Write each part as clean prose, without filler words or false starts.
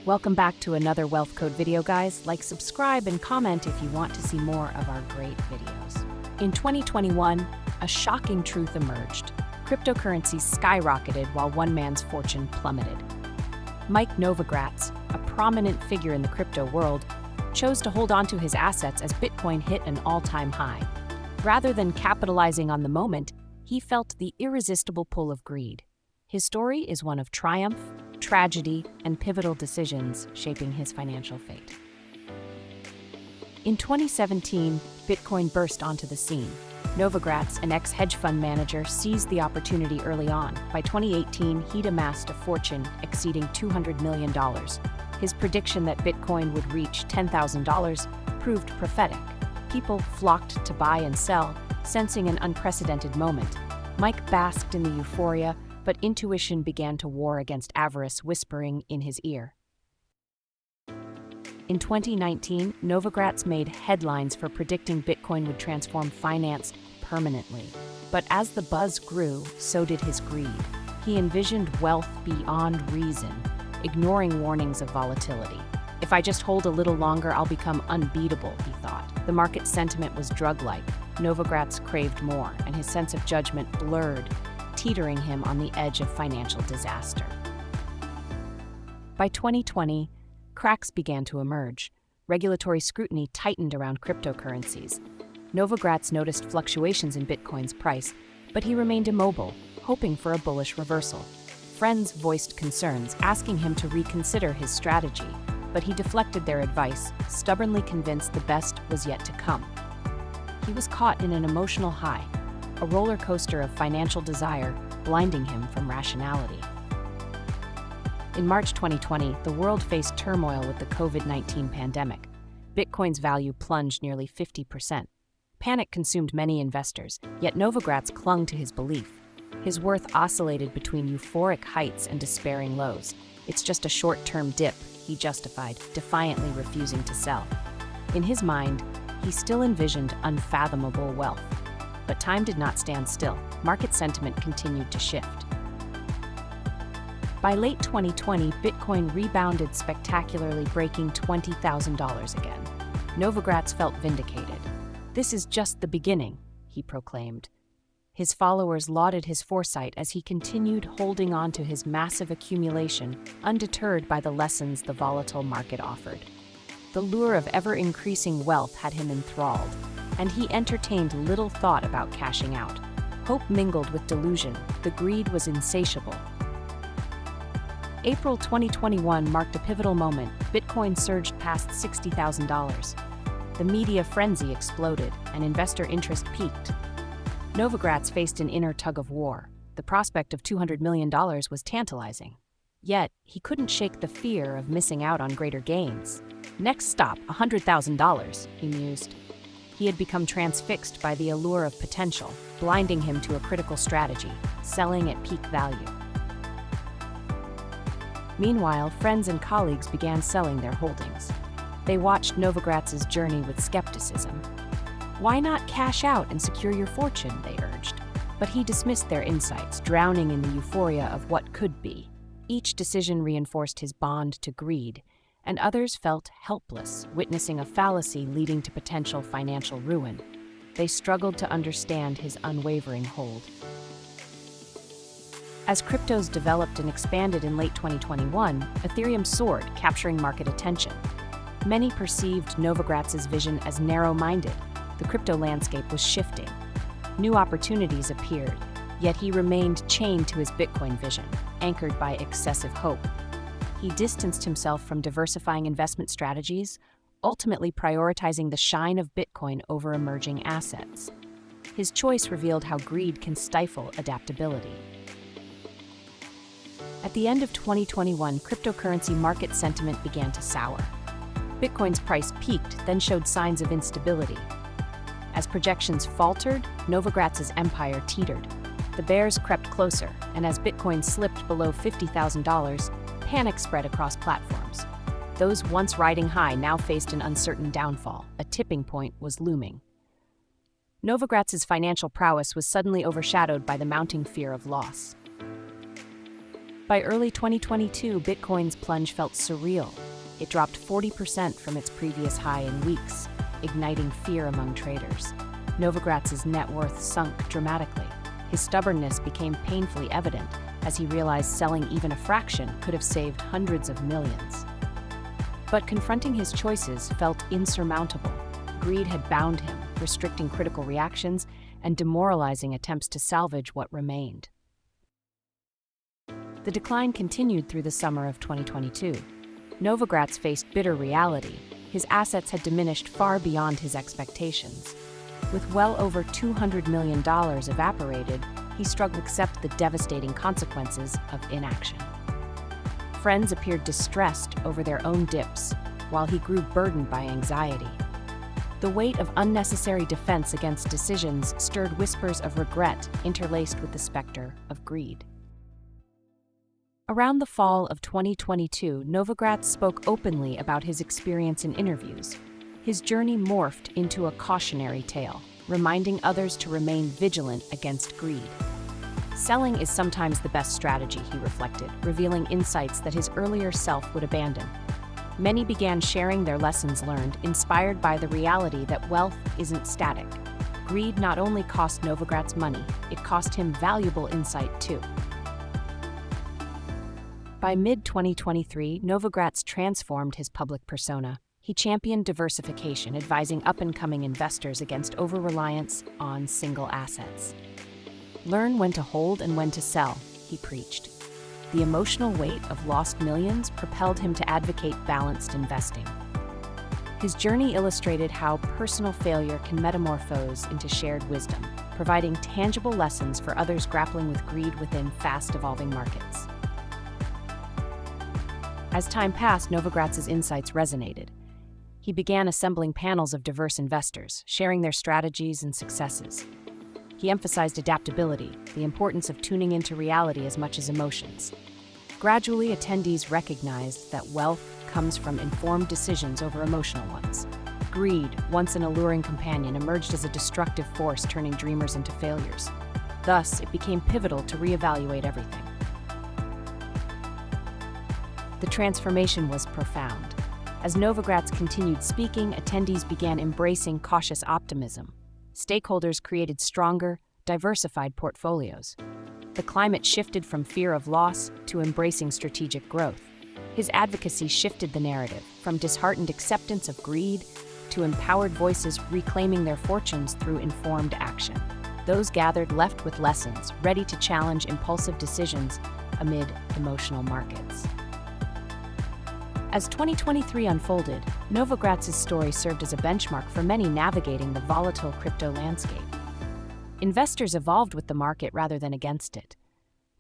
Welcome back to another Wealth Code video, guys. Like, subscribe, and comment if you want to see more of our great videos. In 2021, a shocking truth emerged. Cryptocurrencies skyrocketed while one man's fortune plummeted. Mike Novogratz, a prominent figure in the crypto world, chose to hold on to his assets as Bitcoin hit an all-time high. Rather than capitalizing on the moment, he felt the irresistible pull of greed. His story is one of triumph, tragedy, and pivotal decisions shaping his financial fate. In 2017, Bitcoin burst onto the scene. Novogratz, an ex-hedge fund manager, seized the opportunity early on. By 2018, he'd amassed a fortune exceeding $200 million. His prediction that Bitcoin would reach $10,000 proved prophetic. People flocked to buy and sell, sensing an unprecedented moment. Mike basked in the euphoria, but intuition began to war against avarice, whispering in his ear. In 2019, Novogratz made headlines for predicting Bitcoin would transform finance permanently. But as the buzz grew, so did his greed. He envisioned wealth beyond reason, ignoring warnings of volatility. If I just hold a little longer, I'll become unbeatable, he thought. The market sentiment was drug-like. Novogratz craved more, and his sense of judgment blurred, teetering him on the edge of financial disaster. By 2020, cracks began to emerge. Regulatory scrutiny tightened around cryptocurrencies. Novogratz noticed fluctuations in Bitcoin's price, but he remained immobile, hoping for a bullish reversal. Friends voiced concerns, asking him to reconsider his strategy, but he deflected their advice, stubbornly convinced the best was yet to come. He was caught in an emotional high, a roller coaster of financial desire, blinding him from rationality. In March 2020, the world faced turmoil with the COVID-19 pandemic. Bitcoin's value plunged nearly 50%. Panic consumed many investors, yet Novogratz clung to his belief. His worth oscillated between euphoric heights and despairing lows. It's just a short-term dip, he justified, defiantly refusing to sell. In his mind, he still envisioned unfathomable wealth. But time did not stand still. Market sentiment continued to shift. By late 2020, Bitcoin rebounded spectacularly, breaking $20,000 again. Novogratz felt vindicated. "This is just the beginning," he proclaimed. His followers lauded his foresight as he continued holding on to his massive accumulation, undeterred by the lessons the volatile market offered. The lure of ever-increasing wealth had him enthralled, and he entertained little thought about cashing out. Hope mingled with delusion. The greed was insatiable. April 2021 marked a pivotal moment. Bitcoin surged past $60,000. The media frenzy exploded, and investor interest peaked. Novogratz faced an inner tug-of-war. The prospect of $200 million was tantalizing. Yet, he couldn't shake the fear of missing out on greater gains. Next stop, $100,000, he mused. He had become transfixed by the allure of potential, blinding him to a critical strategy, selling at peak value. Meanwhile, friends and colleagues began selling their holdings. They watched Novogratz's journey with skepticism. "Why not cash out and secure your fortune?" they urged. But he dismissed their insights, drowning in the euphoria of what could be. Each decision reinforced his bond to greed, and others felt helpless, witnessing a fallacy leading to potential financial ruin. They struggled to understand his unwavering hold. As cryptos developed and expanded in late 2021, Ethereum soared, capturing market attention. Many perceived Novogratz's vision as narrow-minded. The crypto landscape was shifting. New opportunities appeared, yet he remained chained to his Bitcoin vision, anchored by excessive hope. He distanced himself from diversifying investment strategies, ultimately prioritizing the shine of Bitcoin over emerging assets. His choice revealed how greed can stifle adaptability. At the end of 2021, cryptocurrency market sentiment began to sour. Bitcoin's price peaked, then showed signs of instability. As projections faltered, Novogratz's empire teetered. The bears crept closer, and as Bitcoin slipped below $50,000, panic spread across platforms. Those once riding high now faced an uncertain downfall. A tipping point was looming. Novogratz's financial prowess was suddenly overshadowed by the mounting fear of loss. By early 2022, Bitcoin's plunge felt surreal. It dropped 40% from its previous high in weeks, igniting fear among traders. Novogratz's net worth sunk dramatically. His stubbornness became painfully evident as he realized selling even a fraction could have saved hundreds of millions. But confronting his choices felt insurmountable. Greed had bound him, restricting critical reactions and demoralizing attempts to salvage what remained. The decline continued through the summer of 2022. Novogratz faced bitter reality. His assets had diminished far beyond his expectations. With well over $200 million evaporated, he struggled to accept the devastating consequences of inaction. Friends appeared distressed over their own dips, while he grew burdened by anxiety. The weight of unnecessary defense against decisions stirred whispers of regret interlaced with the specter of greed. Around the fall of 2022, Novogratz spoke openly about his experience in interviews. His journey morphed into a cautionary tale, reminding others to remain vigilant against greed. Selling is sometimes the best strategy, he reflected, revealing insights that his earlier self would abandon. Many began sharing their lessons learned, inspired by the reality that wealth isn't static. Greed not only cost Novogratz money, it cost him valuable insight too. By mid-2023, Novogratz transformed his public persona. He championed diversification, advising up-and-coming investors against over-reliance on single assets. Learn when to hold and when to sell, he preached. The emotional weight of lost millions propelled him to advocate balanced investing. His journey illustrated how personal failure can metamorphose into shared wisdom, providing tangible lessons for others grappling with greed within fast-evolving markets. As time passed, Novogratz's insights resonated. He began assembling panels of diverse investors, sharing their strategies and successes. He emphasized adaptability, the importance of tuning into reality as much as emotions. Gradually, attendees recognized that wealth comes from informed decisions over emotional ones. Greed, once an alluring companion, emerged as a destructive force, turning dreamers into failures. Thus, it became pivotal to reevaluate everything. The transformation was profound. As Novogratz continued speaking, attendees began embracing cautious optimism. Stakeholders created stronger, diversified portfolios. The climate shifted from fear of loss to embracing strategic growth. His advocacy shifted the narrative, from disheartened acceptance of greed to empowered voices reclaiming their fortunes through informed action. Those gathered left with lessons, ready to challenge impulsive decisions amid emotional markets. As 2023 unfolded, Novogratz's story served as a benchmark for many navigating the volatile crypto landscape. Investors evolved with the market rather than against it.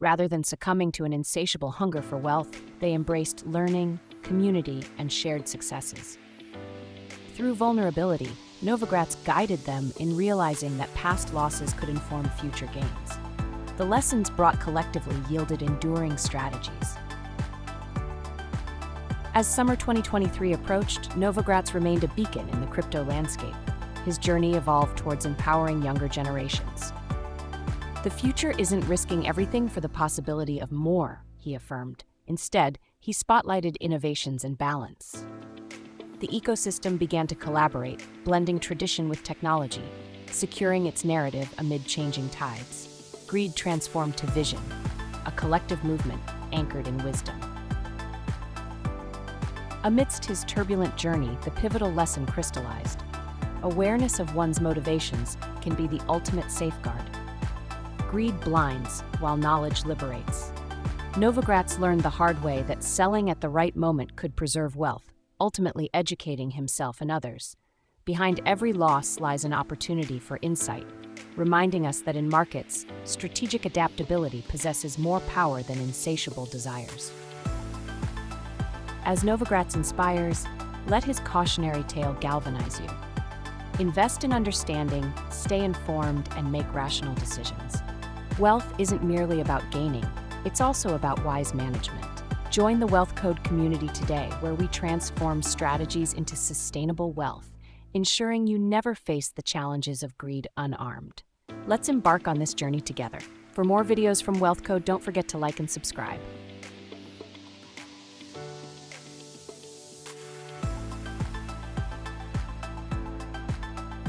Rather than succumbing to an insatiable hunger for wealth, they embraced learning, community, and shared successes. Through vulnerability, Novogratz guided them in realizing that past losses could inform future gains. The lessons brought collectively yielded enduring strategies. As summer 2023 approached, Novogratz remained a beacon in the crypto landscape. His journey evolved towards empowering younger generations. The future isn't risking everything for the possibility of more, he affirmed. Instead, he spotlighted innovations and balance. The ecosystem began to collaborate, blending tradition with technology, securing its narrative amid changing tides. Greed transformed to vision, a collective movement anchored in wisdom. Amidst his turbulent journey, the pivotal lesson crystallized. Awareness of one's motivations can be the ultimate safeguard. Greed blinds, while knowledge liberates. Novogratz learned the hard way that selling at the right moment could preserve wealth, ultimately educating himself and others. Behind every loss lies an opportunity for insight, reminding us that in markets, strategic adaptability possesses more power than insatiable desires. As Novogratz inspires, let his cautionary tale galvanize you. Invest in understanding, stay informed, and make rational decisions. Wealth isn't merely about gaining, it's also about wise management. Join the Wealth Code community today, where we transform strategies into sustainable wealth, ensuring you never face the challenges of greed unarmed. Let's embark on this journey together. For more videos from Wealth Code, don't forget to like and subscribe.